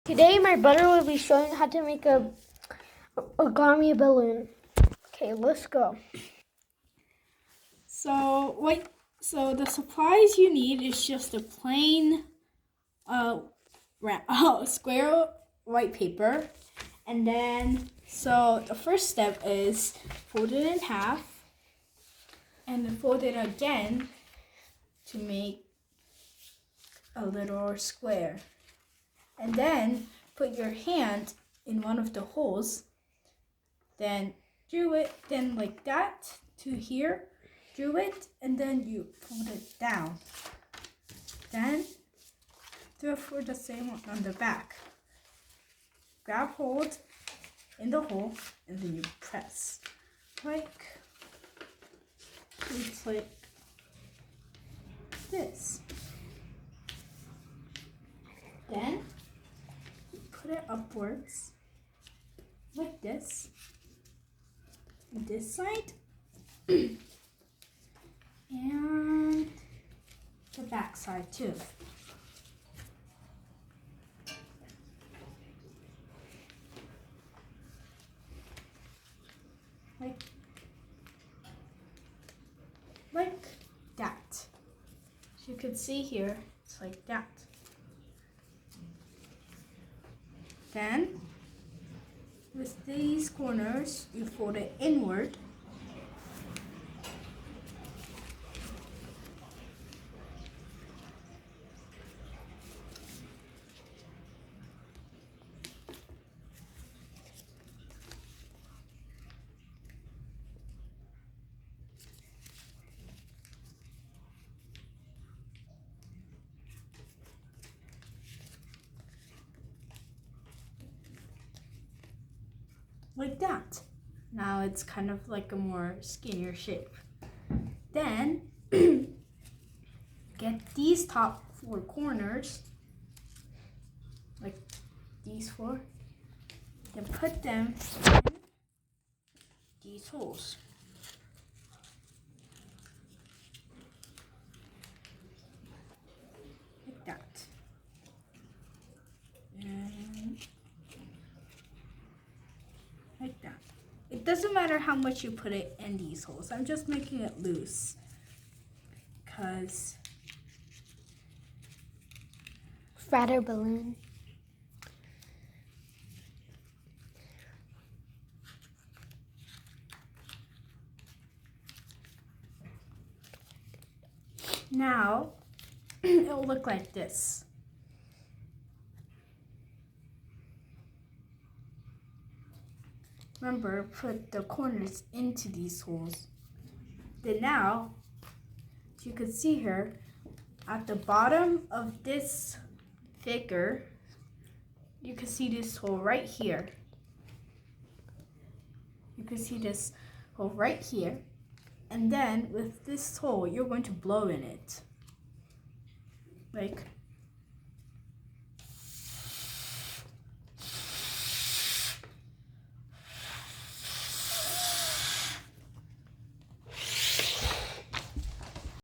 Today my brother will be showing how to make a origami balloon. Okay, let's go. So the supplies you need is just a plain square white paper, and then so the first step is fold it in half and then fold it again to make a little square, and then put your hand in one of the holes, then drew it, then like that to here, drew it, and then you fold it down, then do it for the same on the back. Grab hold in the hole and then you press like it's like this. Then you put it upwards like this, this side and the back side too. Like that. As you can see here, it's like that. Then, with these corners, you fold it inward. Like that. Now it's kind of like a more skinnier shape. Then get these top four corners, like these four, then put them in these holes. Like that. And like that. It doesn't matter how much you put it in these holes. I'm just making it loose because Fatter balloon. now it'll look like this. Remember, put the corners into these holes. Then now, as you can see here, at the bottom of this figure, you can see this hole right here. You can see this hole right here. And then with this hole, you're going to blow in it. Like